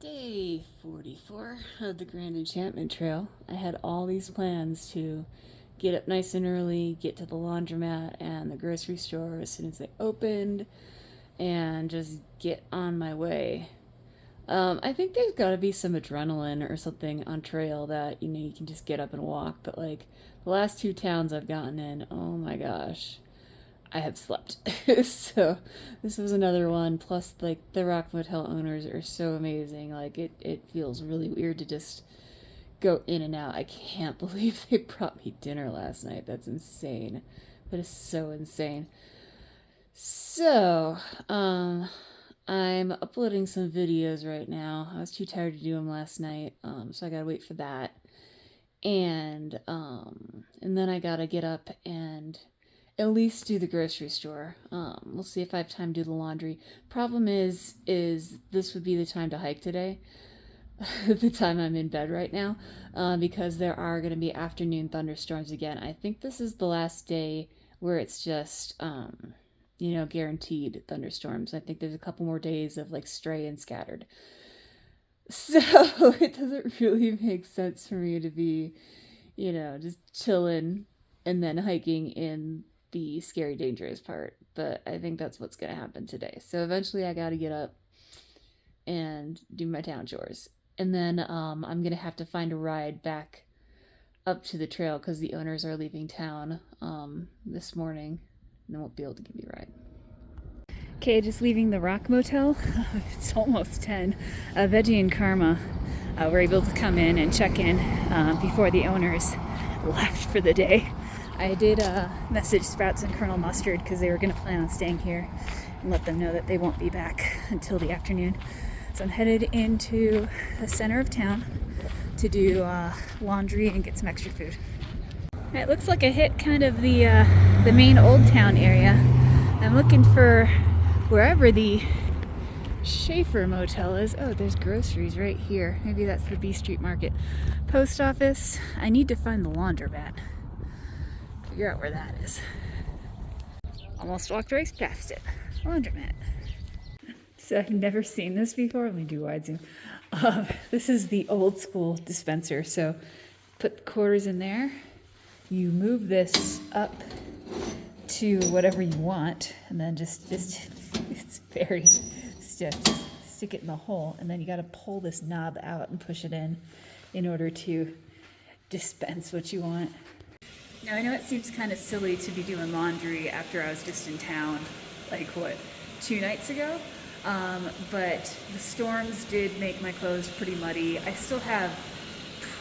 Day 44 of the Grand Enchantment Trail. I had all these plans to get up nice and early, get to the laundromat and the grocery store as soon as they opened, and just get on my way. I think there's got to be some adrenaline or something on trail that, you can just get up and walk, but like the last two towns I've gotten in, oh my gosh. I have slept. So this was another one. Plus, like, the Rock Motel owners are so amazing. Like, it feels really weird to just go in and out. I can't believe they brought me dinner last night. That's insane. That is so insane. So, I'm uploading some videos right now. I was too tired to do them last night, so I gotta wait for that. And then I gotta get up and at least do the grocery store. We'll see if I have time to do the laundry. Problem is this would be the time to hike today. The time I'm in bed right now, because there are going to be afternoon thunderstorms again. I think this is the last day where it's just, guaranteed thunderstorms. I think there's a couple more days of like stray and scattered. So it doesn't really make sense for me to be, just chilling and then hiking in the scary, dangerous part. But I think that's what's going to happen today. So eventually I got to get up and do my town chores. And then I'm going to have to find a ride back up to the trail because the owners are leaving town this morning. And they won't be able to give me a ride. Okay, just leaving the Rock Motel. It's almost 10. Veggie and Karma were able to come in and check in before the owners left for the day. I did message Sprouts and Colonel Mustard because they were going to plan on staying here and let them know that they won't be back until the afternoon. So I'm headed into the center of town to do laundry and get some extra food. It looks like I hit kind of the main Old Town area. I'm looking for wherever the Schaefer Motel is. Oh, there's groceries right here. Maybe that's the B Street Market. Post office. I need to find the laundromat. Figure out where that is. Almost walked right past it. Laundromat. So I've never seen this before. Let me do wide zoom. This is the old school dispenser. So put quarters in there. You move this up to whatever you want, and then just it's very stiff. Just stick it in the hole, and then you got to pull this knob out and push it in order to dispense what you want. Now, I know it seems kind of silly to be doing laundry after I was just in town, like, 2 nights ago? But the storms did make my clothes pretty muddy. I still have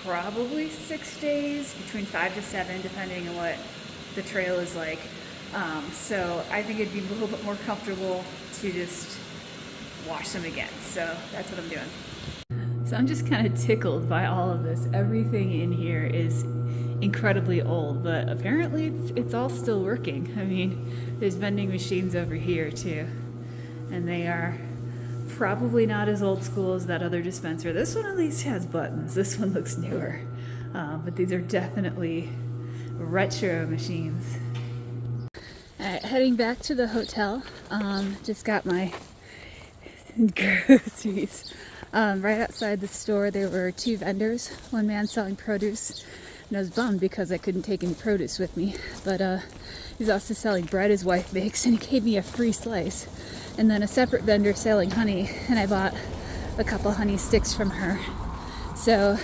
probably 6 days, between 5 to 7, depending on what the trail is like. So I think it'd be a little bit more comfortable to just wash them again. So that's what I'm doing. So I'm just kind of tickled by all of this. Everything in here is incredibly old, but apparently it's all still working. I mean, there's vending machines over here too, and they are probably not as old school as that other dispenser. This one at least has buttons. This one looks newer, but these are definitely retro machines. All right, heading back to the hotel. Just got my groceries. Right outside the store there were 2 vendors, one man selling produce, and I was bummed because I couldn't take any produce with me, but he's also selling bread his wife bakes, and he gave me a free slice. And then a separate vendor selling honey, and I bought a couple honey sticks from her. So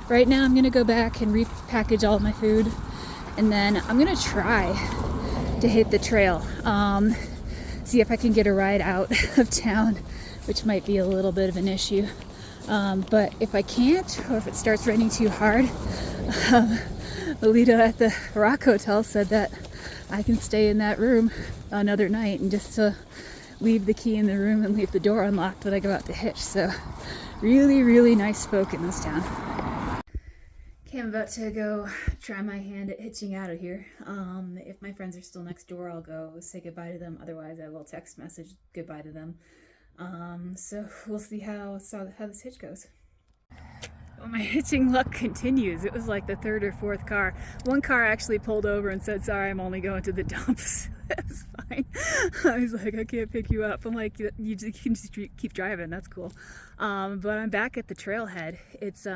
right now I'm gonna go back and repackage all my food, and then I'm gonna try to hit the trail, see if I can get a ride out of town, which might be a little bit of an issue. But if I can't, or if it starts raining too hard, Alito at the Rock Hotel said that I can stay in that room another night and just leave the key in the room and leave the door unlocked when I go out to hitch. So really, really nice folk in this town. Okay, I'm about to go try my hand at hitching out of here. If my friends are still next door, I'll go say goodbye to them. Otherwise, I will text message goodbye to them. So we'll see how this hitch goes. Well, my hitching luck continues. It was like the 3rd or 4th car. One car actually pulled over and said, "Sorry, I'm only going to the dumps." It was fine. I was like, I can't pick you up. I'm like, you can just keep driving. That's cool. But I'm back at the trailhead. It's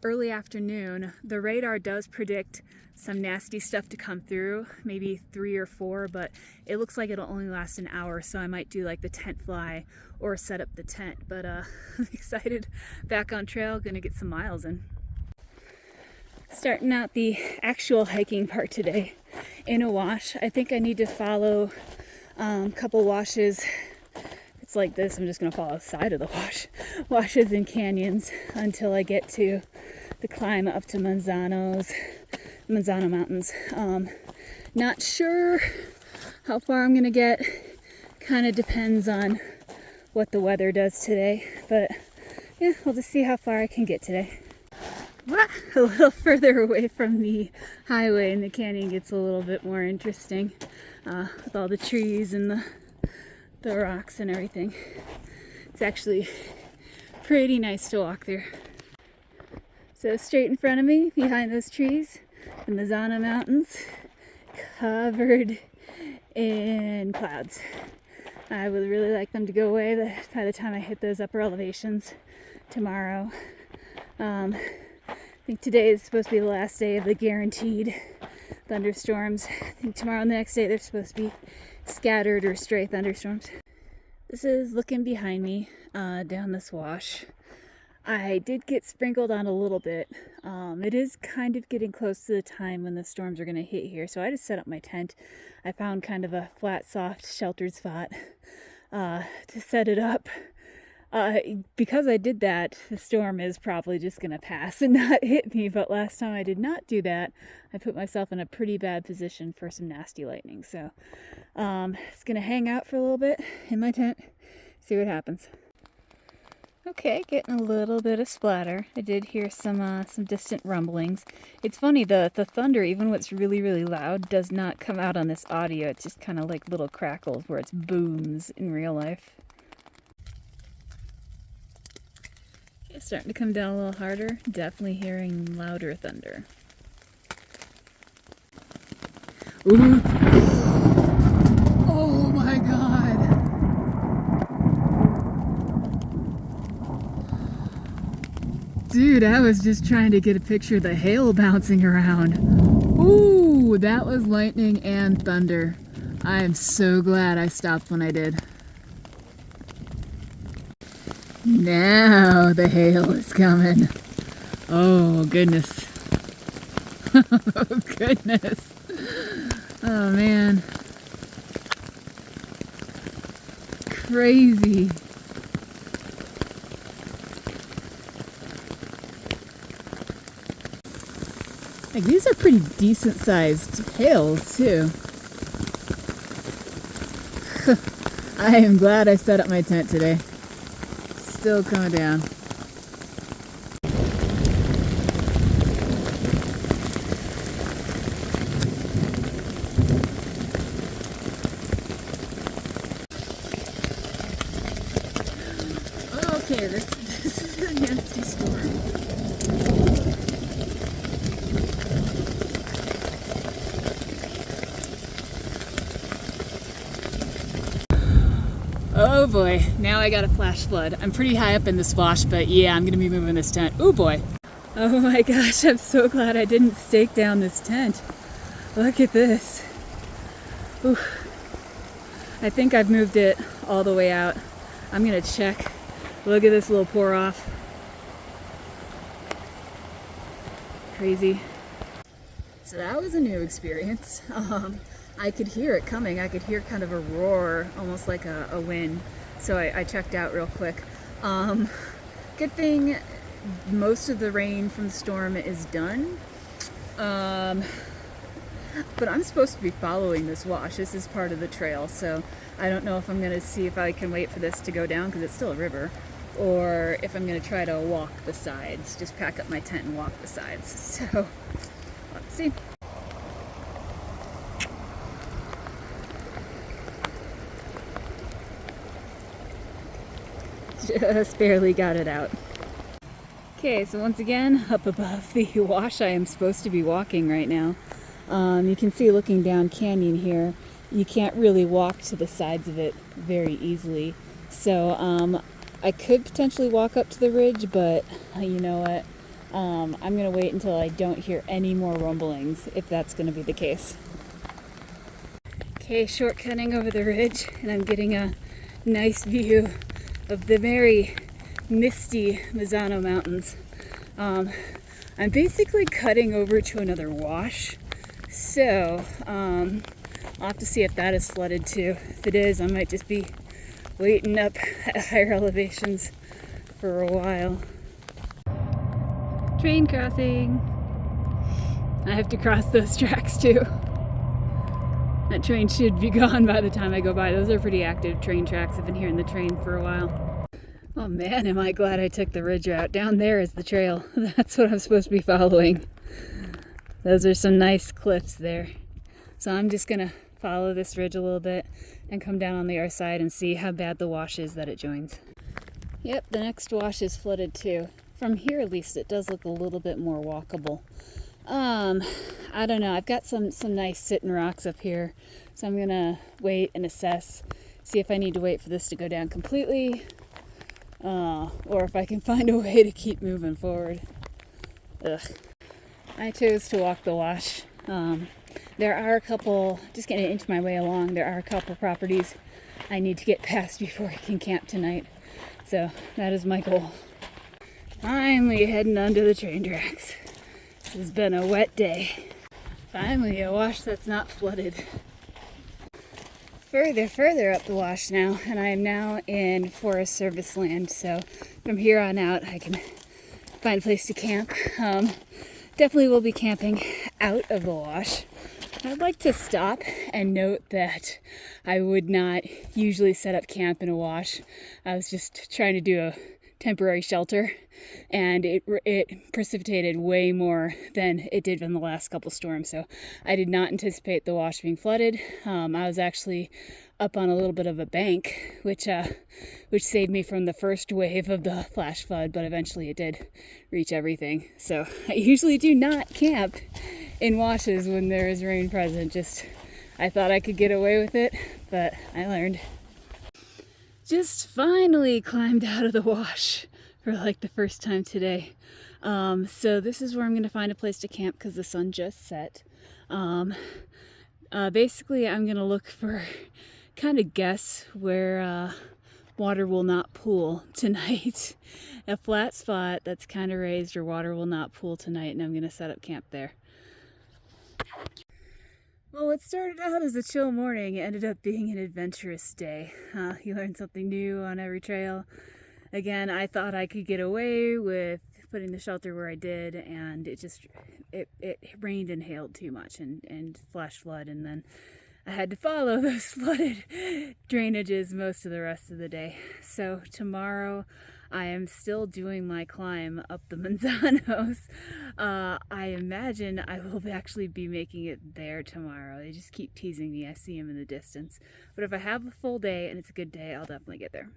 early afternoon. The radar does predict some nasty stuff to come through, maybe 3 or 4, but it looks like it'll only last an hour, so I might do like the tent fly or set up the tent. But I'm excited. Back on trail, gonna get some miles in. Starting out the actual hiking part today in a wash. I think I need to follow a couple washes. It's like this, I'm just gonna follow the side of the washes and canyons until I get to the climb up to Manzano Mountains. Not sure how far I'm gonna get. Kind of depends on what the weather does today, but yeah, I'll just see how far I can get today. A little further away from the highway and the canyon gets a little bit more interesting with all the trees and the rocks and everything. It's actually pretty nice to walk through. So straight in front of me, behind those trees, the Manzano Mountains, covered in clouds. I would really like them to go away by the time I hit those upper elevations tomorrow. I think today is supposed to be the last day of the guaranteed thunderstorms. I think tomorrow and the next day they're supposed to be scattered or stray thunderstorms. This is looking behind me down this wash. I did get sprinkled on a little bit. It is kind of getting close to the time when the storms are going to hit here, so I just set up my tent. I found kind of a flat, soft, sheltered spot to set it up. Because I did that, the storm is probably just going to pass and not hit me, but last time I did not do that, I put myself in a pretty bad position for some nasty lightning. So it's going to hang out for a little bit in my tent, see what happens. Okay, getting a little bit of splatter. I did hear some distant rumblings. It's funny, the thunder, even when it's really, really loud, does not come out on this audio. It's just kind of like little crackles where it's booms in real life. It's starting to come down a little harder. Definitely hearing louder thunder. Ooh. Oh my god. Dude, I was just trying to get a picture of the hail bouncing around. Ooh, that was lightning and thunder. I am so glad I stopped when I did. Now the hail is coming. Oh, goodness. Oh, goodness. Oh, man. Crazy. Like, these are pretty decent sized hails, too. I am glad I set up my tent today. Still coming down. Okay, this is a nasty storm. Oh boy, now I got a flash flood. I'm pretty high up in this wash, but yeah, I'm gonna be moving this tent. Oh boy. Oh my gosh, I'm so glad I didn't stake down this tent. Look at this. Ooh. I think I've moved it all the way out. I'm gonna check. Look at this little pour off. Crazy. So that was a new experience. I could hear it coming. I could hear kind of a roar, almost like a wind. So I checked out real quick. Good thing most of the rain from the storm is done. But I'm supposed to be following this wash. This is part of the trail, so I don't know if I'm going to see if I can wait for this to go down because it's still a river, or if I'm going to try to walk the sides. Just pack up my tent and walk the sides. So let's see. Just barely got it out. Okay, so once again, up above the wash I am supposed to be walking right now. You can see looking down canyon here, you can't really walk to the sides of it very easily. So I could potentially walk up to the ridge, but you know what? I'm going to wait until I don't hear any more rumblings, if that's going to be the case. Okay, shortcutting over the ridge, and I'm getting a nice view of the very misty Mazzano Mountains. I'm basically cutting over to another wash, so I'll have to see if that is flooded too. If it is, I might just be waiting up at higher elevations for a while. Train crossing. I have to cross those tracks too. That train should be gone by the time I go by. Those are pretty active train tracks. I've been hearing the train for a while. Oh man, am I glad I took the ridge route. Down there is the trail. That's what I'm supposed to be following. Those are some nice cliffs there. So I'm just gonna follow this ridge a little bit and come down on the other side and see how bad the wash is that it joins. Yep, the next wash is flooded too. From here at least it does look a little bit more walkable. I don't know, I've got some nice sitting rocks up here, so I'm gonna wait and assess, see if I need to wait for this to go down completely, or if I can find a way to keep moving forward. Ugh. I chose to walk the wash. There are a couple, just getting to inch my way along, there are a couple properties I need to get past before I can camp tonight. So that is my goal. Finally heading onto the train tracks. This has been a wet day. Finally a wash that's not flooded. Further up the wash now, and I am now in Forest Service land, so from here on out I can find a place to camp. Definitely will be camping out of the wash. I'd like to stop and note that I would not usually set up camp in a wash. I was just trying to do a temporary shelter, and it precipitated way more than it did from the last couple storms, so I did not anticipate the wash being flooded. I was actually up on a little bit of a bank, which saved me from the first wave of the flash flood, but eventually it did reach everything. So I usually do not camp in washes when there is rain present. Just I thought I could get away with it, but I learned. Just finally climbed out of the wash for like the first time today. So this is where I'm gonna find a place to camp because the sun just set. Basically I'm gonna look for, kind of guess where water will not pool tonight. A flat spot that's kind of raised where water will not pool tonight, and I'm gonna set up camp there. Well, it started out as a chill morning. It ended up being an adventurous day. You learn something new on every trail. Again, I thought I could get away with putting the shelter where I did, and it rained and hailed too much and flash flood, and then I had to follow those flooded drainages most of the rest of the day. So tomorrow I am still doing my climb up the Manzanos. I imagine I will actually be making it there tomorrow. They just keep teasing me. I see them in the distance. But if I have a full day and it's a good day, I'll definitely get there.